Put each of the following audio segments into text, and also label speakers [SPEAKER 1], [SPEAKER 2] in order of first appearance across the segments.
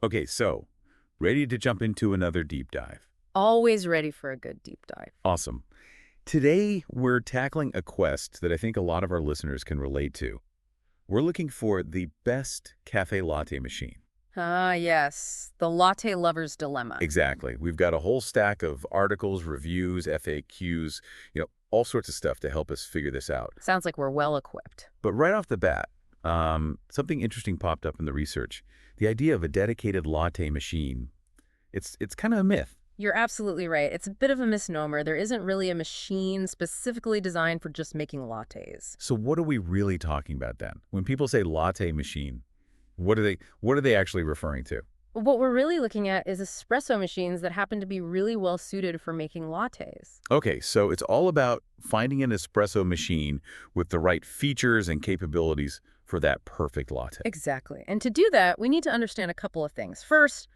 [SPEAKER 1] Okay, so ready to jump into another deep dive.
[SPEAKER 2] Always ready for a good deep dive.
[SPEAKER 1] Awesome. Today, we're tackling a quest that I think a lot of our listeners can relate to. We're looking for the best cafe latte machine.
[SPEAKER 2] Ah, yes. The latte lover's dilemma.
[SPEAKER 1] Exactly. We've got a whole stack of articles, reviews, FAQs, all sorts of stuff to help us figure this out.
[SPEAKER 2] Sounds like we're well equipped.
[SPEAKER 1] But right off the bat, something interesting popped up in the research. The idea of a dedicated latte machine, it's kind of a myth.
[SPEAKER 2] You're absolutely right. It's a bit of a misnomer. There isn't really a machine specifically designed for just making lattes.
[SPEAKER 1] So what are we really talking about then? When people say latte machine, what are they actually referring to?
[SPEAKER 2] What we're really looking at is espresso machines that happen to be really well suited for making lattes.
[SPEAKER 1] Okay, so it's all about finding an espresso machine with the right features and capabilities for that perfect latte.
[SPEAKER 2] Exactly. And to do that, we need to understand a couple of things. First,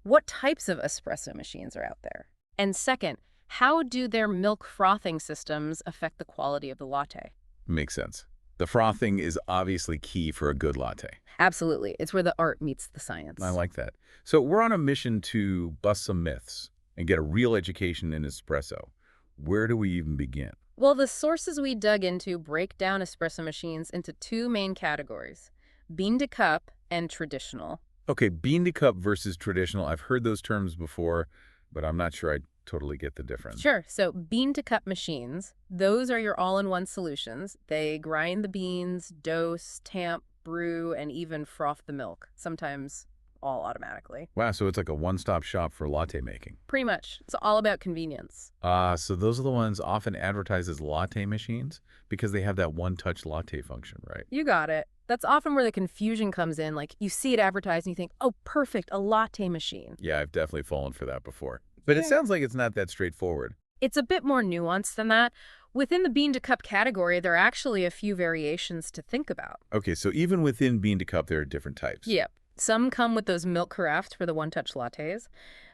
[SPEAKER 2] what types of espresso machines are out there? And second, how do their milk frothing systems affect the quality of the latte?
[SPEAKER 1] Makes sense. The frothing is obviously key for a good latte.
[SPEAKER 2] Absolutely. It's where the art meets the
[SPEAKER 1] I
[SPEAKER 2] science.
[SPEAKER 1] like that. So we're on a mission to bust some myths and get a real education in espresso. Where do we even begin?
[SPEAKER 2] Well, the sources we dug into break down espresso machines into two main categories, bean to cup and traditional.
[SPEAKER 1] Okay, bean to cup versus traditional. I've heard those terms before, but I'm not sure I totally get the difference.
[SPEAKER 2] Sure, so bean to cup machines, those are your all-in-one solutions. They grind the beans, dose, tamp, brew, and even froth the milk, sometimes all automatically.
[SPEAKER 1] Wow, so it's like a one-stop shop for latte making.
[SPEAKER 2] Pretty much. It's all about convenience.
[SPEAKER 1] So those are the ones often advertised as latte machines because they have that one-touch latte function, right?
[SPEAKER 2] You got it. That's often where the confusion comes in. Like, you see it advertised and you think, oh, perfect, a latte machine.
[SPEAKER 1] Yeah, I've definitely fallen for that before. But it
[SPEAKER 2] Yeah.
[SPEAKER 1] sounds like it's not that straightforward.
[SPEAKER 2] It's a bit more nuanced than that. Within the bean to cup category, there are actually a few variations to think about.
[SPEAKER 1] Okay, so even within bean to cup, there are different types.
[SPEAKER 2] Yep. Some come with those milk carafes for the one-touch lattes.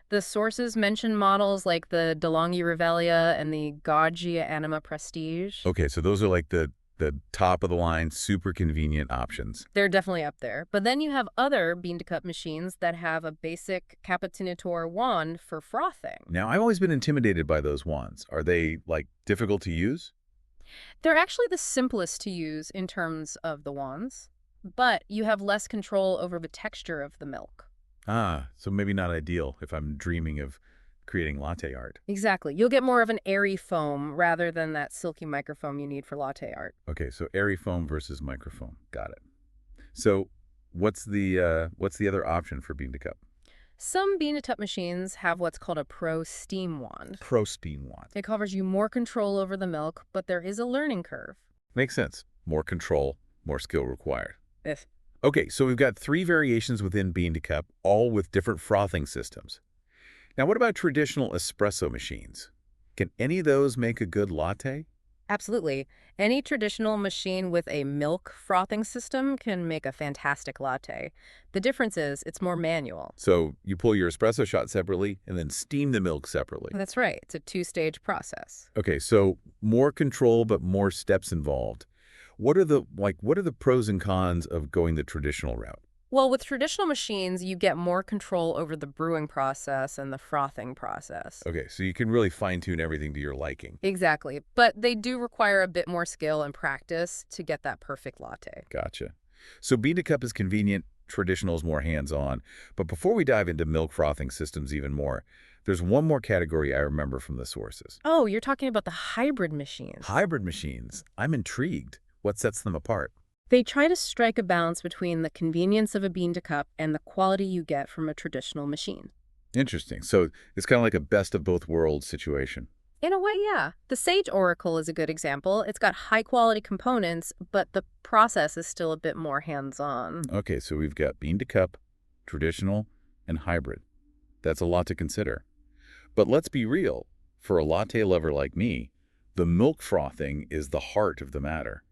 [SPEAKER 2] The sources mention models like the DeLonghi Revelia and the Gaggia Anima Prestige.
[SPEAKER 1] Okay, so those are like the top of the line, super convenient options.
[SPEAKER 2] They're definitely up there. But then you have other bean-to-cup machines that have a basic cappuccinator wand for frothing.
[SPEAKER 1] Now, I've always been intimidated by those wands. Are they, like, difficult to use?
[SPEAKER 2] They're actually the simplest to use in terms of the wands, but you have less control over the texture of the milk.
[SPEAKER 1] So maybe not ideal if I'm dreaming of creating latte art.
[SPEAKER 2] Exactly. You'll get more of an airy foam rather than that silky microfoam you need for latte art.
[SPEAKER 1] Okay, so airy foam versus microfoam. Got it. So what's the other option for bean to cup?
[SPEAKER 2] Some bean-to-cup machines have what's called a pro steam wand.
[SPEAKER 1] Pro steam wand.
[SPEAKER 2] It covers you more control over the milk, but there is a learning curve.
[SPEAKER 1] Makes sense. More control, more skill required.
[SPEAKER 2] If
[SPEAKER 1] Okay, so we've got three variations within bean to cup, all with different frothing systems. Now, what about traditional espresso machines? Can any of those make a good latte?
[SPEAKER 2] Absolutely. Any traditional machine with a milk frothing system can make a fantastic latte. The difference is it's more manual.
[SPEAKER 1] So you pull your espresso shot separately and then steam the milk separately.
[SPEAKER 2] That's right. It's a two-stage process.
[SPEAKER 1] Okay, so more control but more steps involved. What are the pros and cons of going the traditional route?
[SPEAKER 2] Well, with traditional machines, you get more control over the brewing process and the frothing process.
[SPEAKER 1] Okay, so you can really fine-tune everything to your liking.
[SPEAKER 2] Exactly. But they do require a bit more skill and practice to get that perfect latte.
[SPEAKER 1] Gotcha. So bean to cup is convenient, traditional is more hands-on. But before we dive into milk frothing systems even more, there's one more category I remember from the sources.
[SPEAKER 2] Oh, you're talking about the hybrid machines.
[SPEAKER 1] Hybrid machines. I'm intrigued. What sets them apart?
[SPEAKER 2] They try to strike a balance between the convenience of a bean to cup and the quality you get from a traditional machine.
[SPEAKER 1] Interesting. So it's kind of like a best of both worlds situation.
[SPEAKER 2] In a way, yeah. The Sage Oracle is a good example. It's got high-quality components, but the process is still a bit more hands-on.
[SPEAKER 1] Okay, so we've got bean to cup, traditional, and hybrid. That's a lot to consider. But let's be real. For a latte lover like me, the milk frothing is the heart of the matter.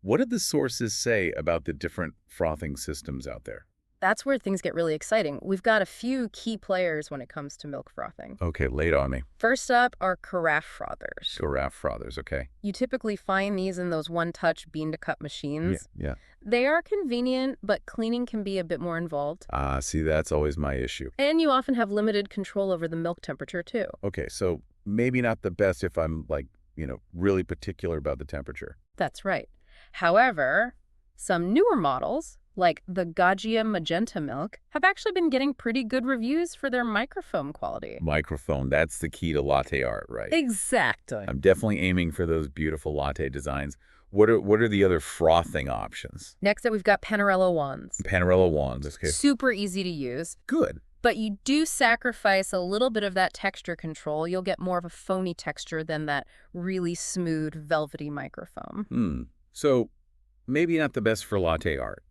[SPEAKER 1] What did the sources say about the different frothing systems out there?
[SPEAKER 2] That's where things get really exciting. We've got a few key players when it comes to milk frothing.
[SPEAKER 1] Okay, lay it on me.
[SPEAKER 2] First up are carafe frothers.
[SPEAKER 1] Carafe frothers, okay.
[SPEAKER 2] You typically find these in those one-touch bean-to-cup
[SPEAKER 1] Yeah,
[SPEAKER 2] machines.
[SPEAKER 1] yeah.
[SPEAKER 2] They are convenient, but cleaning can be a bit more involved.
[SPEAKER 1] Ah, see, that's always my issue.
[SPEAKER 2] And you often have limited control over the milk temperature, too.
[SPEAKER 1] Okay, so maybe not the best if I'm, like, really particular about the temperature.
[SPEAKER 2] That's right. However, some newer models, like the Gaggia Magenta milk, have actually been getting pretty good reviews for their microfoam quality.
[SPEAKER 1] Microphone, that's the key to latte art, right?
[SPEAKER 2] Exactly.
[SPEAKER 1] I'm definitely aiming for those beautiful latte designs. What are the other frothing options?
[SPEAKER 2] Next up, we've got Panarello wands.
[SPEAKER 1] Panarello wands, okay.
[SPEAKER 2] Super easy to use,
[SPEAKER 1] Good.
[SPEAKER 2] but you do sacrifice a little bit of that texture control. You'll get more of a phony texture than that really smooth, velvety microfoam.
[SPEAKER 1] So maybe not the best for latte art,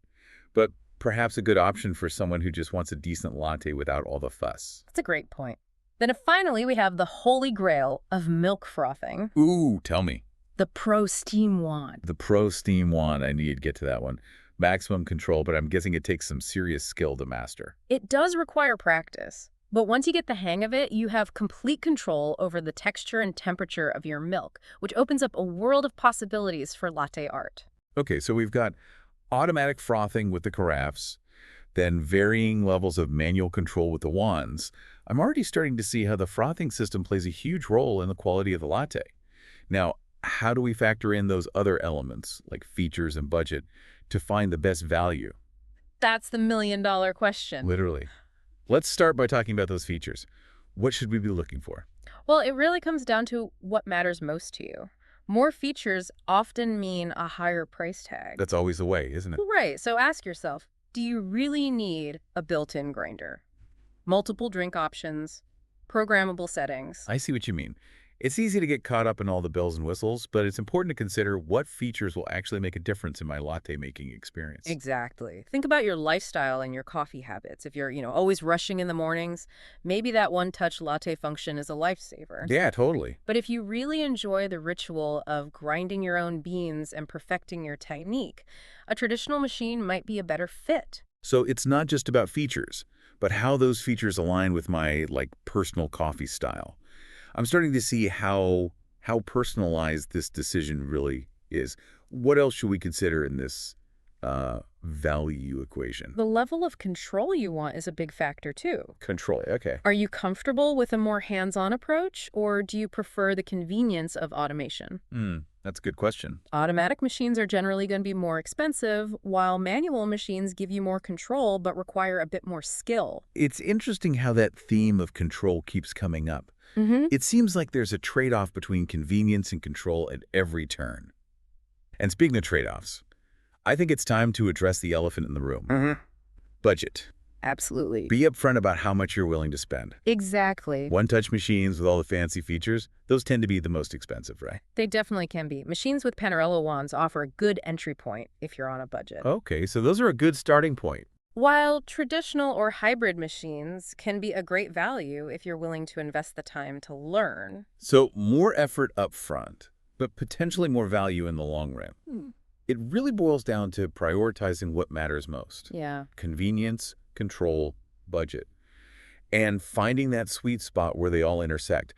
[SPEAKER 1] but perhaps a good option for someone who just wants a decent latte without all the fuss.
[SPEAKER 2] That's a great point. Then finally, we have the holy grail of milk frothing,
[SPEAKER 1] Ooh, tell me.
[SPEAKER 2] the Pro Steam wand.
[SPEAKER 1] The Pro Steam wand, I need to get to that one. Maximum control, but I'm guessing it takes some serious skill to master.
[SPEAKER 2] It does require practice, but once you get the hang of it, you have complete control over the texture and temperature of your milk, which opens up a world of possibilities for latte art.
[SPEAKER 1] Okay, so we've got automatic frothing with the carafes, then varying levels of manual control with the wands. I'm already starting to see how the frothing system plays a huge role in the quality of the latte. Now, how do we factor in those other elements, like features and budget, to find the best value?
[SPEAKER 2] That's the million-dollar question.
[SPEAKER 1] Literally. Let's start by talking about those features. What should we be looking for?
[SPEAKER 2] Well, it really comes down to what matters most to you. More features often mean a higher price tag.
[SPEAKER 1] That's always the way, isn't it?
[SPEAKER 2] Right, so ask yourself, do you really need a built-in grinder? Multiple drink options, programmable settings.
[SPEAKER 1] I see what you mean. It's easy to get caught up in all the bells and whistles, but it's important to consider what features will actually make a difference in my latte making experience.
[SPEAKER 2] Exactly. Think about your lifestyle and your coffee habits. If you're, always rushing in the mornings, maybe that one-touch latte function is a lifesaver.
[SPEAKER 1] Yeah, totally.
[SPEAKER 2] But if you really enjoy the ritual of grinding your own beans and perfecting your technique, a traditional machine might be a better fit.
[SPEAKER 1] So it's not just about features, but how those features align with my, personal coffee style. I'm starting to see how personalized this decision really is. What else should we consider in this value equation?
[SPEAKER 2] The level of control you want is a big factor, too.
[SPEAKER 1] Control, okay.
[SPEAKER 2] Are you comfortable with a more hands-on approach, or do you prefer the convenience of automation?
[SPEAKER 1] That's a good question.
[SPEAKER 2] Automatic machines are generally going to be more expensive, while manual machines give you more control but require a bit more skill.
[SPEAKER 1] It's interesting how that theme of control keeps coming up. It seems like there's a trade-off between convenience and control at every turn. And speaking of trade-offs, I think it's time to address the elephant in the room. Budget.
[SPEAKER 2] Absolutely.
[SPEAKER 1] Be upfront about how much you're willing to spend.
[SPEAKER 2] Exactly.
[SPEAKER 1] One-touch machines with all the fancy features, those tend to be the most expensive, right?
[SPEAKER 2] They definitely can be. Machines with Panarello wands offer a good entry point if you're on a budget.
[SPEAKER 1] Okay, so those are a good starting point.
[SPEAKER 2] While traditional or hybrid machines can be a great value if you're willing to invest the time to learn.
[SPEAKER 1] So more effort up front, but potentially more value in the long run. It really boils down to prioritizing what matters most.
[SPEAKER 2] Yeah.
[SPEAKER 1] Convenience, control, budget, and finding that sweet spot where they all intersect.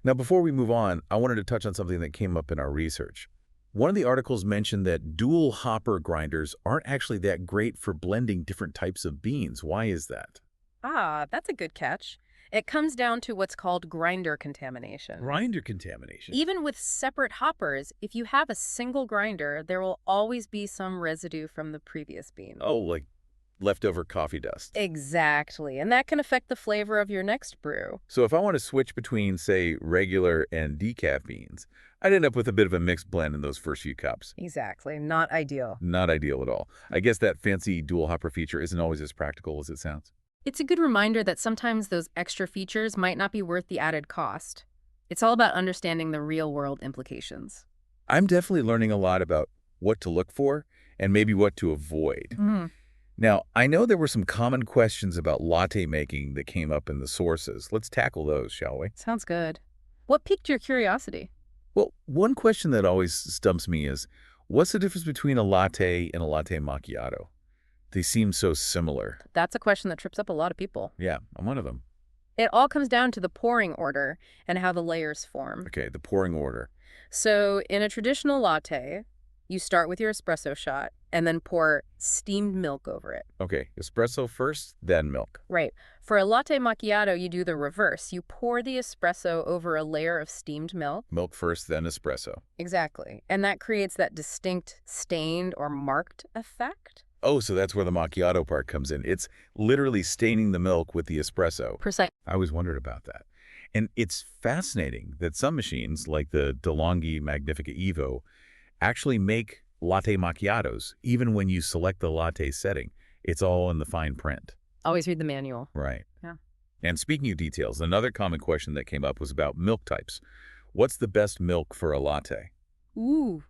[SPEAKER 1] Now, before we move on, I wanted to touch on something that came up in our research. One of the articles mentioned that dual hopper grinders aren't actually that great for blending different types of beans. Why is that?
[SPEAKER 2] Ah, that's a good catch. It comes down to what's called grinder contamination.
[SPEAKER 1] Grinder contamination.
[SPEAKER 2] Even with separate hoppers, if you have a single grinder, there will always be some residue from the previous bean.
[SPEAKER 1] Oh, like leftover coffee dust.
[SPEAKER 2] Exactly, and that can affect the flavor of your next brew.
[SPEAKER 1] So if I want to switch between, say, regular and decaf beans, I'd end up with a bit of a mixed blend in those first few cups.
[SPEAKER 2] Exactly, not ideal.
[SPEAKER 1] Not ideal at all. I guess that fancy dual hopper feature isn't always as practical as it sounds.
[SPEAKER 2] It's a good reminder that sometimes those extra features might not be worth the added cost. It's all about understanding the real-world implications.
[SPEAKER 1] I'm definitely learning a lot about what to look for and maybe what to avoid. Now, I know there were some common questions about latte making that came up in the sources. Let's tackle those, shall we?
[SPEAKER 2] Sounds good. What piqued your curiosity?
[SPEAKER 1] Well, one question that always stumps me is, what's the difference between a latte and a latte macchiato? They seem so similar.
[SPEAKER 2] That's a question that trips up a lot of people.
[SPEAKER 1] Yeah, I'm one of them.
[SPEAKER 2] It all comes down to the pouring order and how the layers form.
[SPEAKER 1] Okay, the pouring order.
[SPEAKER 2] So in a traditional latte, you start with your espresso shot and then pour steamed milk over it.
[SPEAKER 1] Okay, espresso first, then milk.
[SPEAKER 2] Right. For a latte macchiato, you do the reverse. You pour the espresso over a layer of steamed milk.
[SPEAKER 1] Milk first, then espresso.
[SPEAKER 2] Exactly. And that creates that distinct stained or marked effect.
[SPEAKER 1] Oh, so that's where the macchiato part comes in. It's literally staining the milk with the espresso.
[SPEAKER 2] Precise.
[SPEAKER 1] I always wondered about that. And it's fascinating that some machines, like the DeLonghi Magnifica Evo, actually make latte macchiatos, even when you select the latte setting. It's all in the fine print.
[SPEAKER 2] Always read the manual.
[SPEAKER 1] Right.
[SPEAKER 2] Yeah.
[SPEAKER 1] And speaking of details, another common question that came up was about milk types. What's the best milk for a latte?
[SPEAKER 2] Ooh,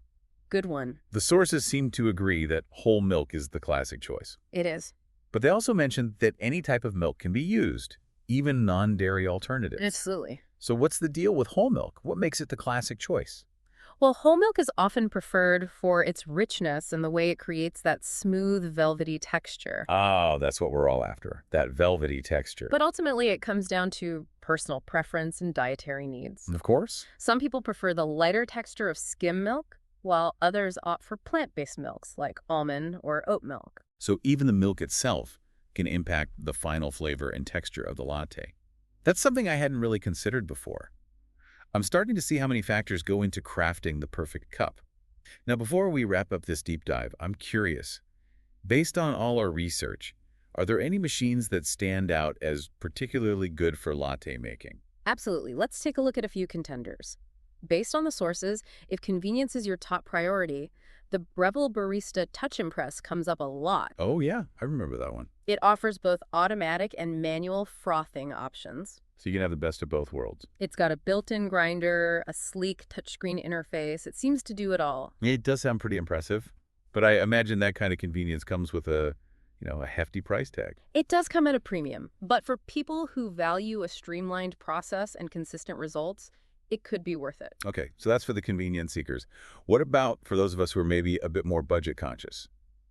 [SPEAKER 2] good one.
[SPEAKER 1] The sources seem to agree that whole milk is the classic choice.
[SPEAKER 2] It is.
[SPEAKER 1] But they also mentioned that any type of milk can be used, even non-dairy alternatives.
[SPEAKER 2] Absolutely.
[SPEAKER 1] So what's the deal with whole milk? What makes it the classic choice?
[SPEAKER 2] Well, whole milk is often preferred for its richness and the way it creates that smooth, velvety texture.
[SPEAKER 1] Oh, that's what we're all after, that velvety texture.
[SPEAKER 2] But ultimately, it comes down to personal preference and dietary needs.
[SPEAKER 1] Of course.
[SPEAKER 2] Some people prefer the lighter texture of skim milk, while others opt for plant-based milks like almond or oat milk.
[SPEAKER 1] So even the milk itself can impact the final flavor and texture of the latte. That's something I hadn't really considered before. I'm starting to see how many factors go into crafting the perfect cup. Now, before we wrap up this deep dive, I'm curious. Based on all our research, are there any machines that stand out as particularly good for latte making?
[SPEAKER 2] Absolutely. Let's take a look at a few contenders. Based on the sources, if convenience is your top priority, the Breville Barista Touch Impress comes up a lot.
[SPEAKER 1] Oh, yeah, I remember that one.
[SPEAKER 2] It offers both automatic and manual frothing options.
[SPEAKER 1] So you can have the best of both worlds.
[SPEAKER 2] It's got a built-in grinder, a sleek touchscreen interface. It seems to do it all.
[SPEAKER 1] It does sound pretty impressive, but I imagine that kind of convenience comes with a hefty price tag.
[SPEAKER 2] It does come at a premium, but for people who value a streamlined process and consistent results, it could be worth it.
[SPEAKER 1] Okay, so that's for the convenience seekers. What about for those of us who are maybe a bit more budget conscious?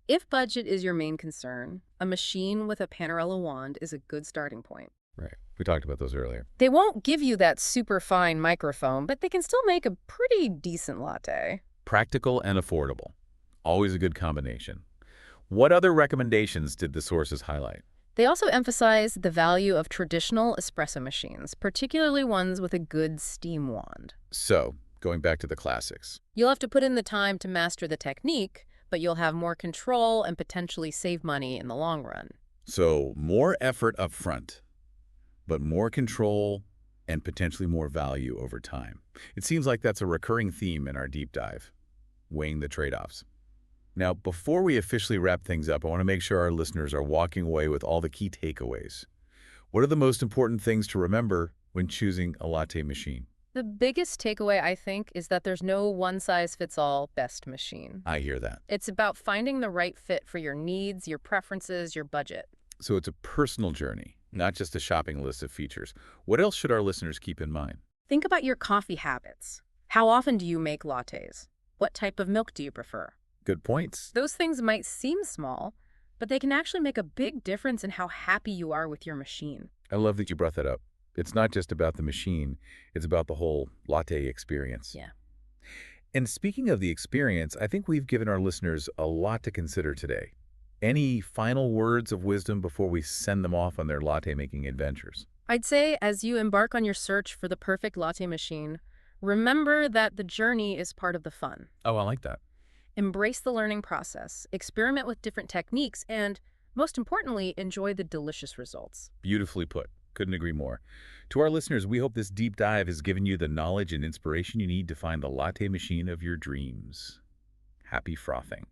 [SPEAKER 2] If budget is your main concern, a machine with a Panarello wand is a good starting point.
[SPEAKER 1] Right. We talked about those earlier.
[SPEAKER 2] They won't give you that super fine microfoam, but they can still make a pretty decent latte.
[SPEAKER 1] Practical and affordable. Always a good combination. What other recommendations did the sources highlight?
[SPEAKER 2] They also emphasize the value of traditional espresso machines, particularly ones with a good steam wand.
[SPEAKER 1] So, going back to the classics.
[SPEAKER 2] You'll have to put in the time to master the technique, but you'll have more control and potentially save money in the long run.
[SPEAKER 1] So, more effort up front, but more control and potentially more value over time. It seems like that's a recurring theme in our deep dive, weighing the trade-offs. Now, before we officially wrap things up, I want to make sure our listeners are walking away with all the key takeaways. What are the most important things to remember when choosing a latte machine?
[SPEAKER 2] The biggest takeaway, I think, is that there's no one-size-fits-all best machine.
[SPEAKER 1] I hear that.
[SPEAKER 2] It's about finding the right fit for your needs, your preferences, your budget.
[SPEAKER 1] So it's a personal journey, not just a shopping list of features. What else should our listeners keep in mind?
[SPEAKER 2] Think about your coffee habits. How often do you make lattes? What type of milk do you prefer?
[SPEAKER 1] Good points.
[SPEAKER 2] Those things might seem small, but they can actually make a big difference in how happy you are with your machine.
[SPEAKER 1] I love that you brought that up. It's not just about the machine, it's about the whole latte experience.
[SPEAKER 2] Yeah.
[SPEAKER 1] And speaking of the experience, I think we've given our listeners a lot to consider today. Any final words of wisdom before we send them off on their latte-making adventures?
[SPEAKER 2] I'd say as you embark on your search for the perfect latte machine, remember that the journey is part of the fun.
[SPEAKER 1] Oh, I like that.
[SPEAKER 2] Embrace the learning process, experiment with different techniques, and, most importantly, enjoy the delicious results.
[SPEAKER 1] Beautifully put. Couldn't agree more. To our listeners, we hope this deep dive has given you the knowledge and inspiration you need to find the latte machine of your dreams. Happy frothing.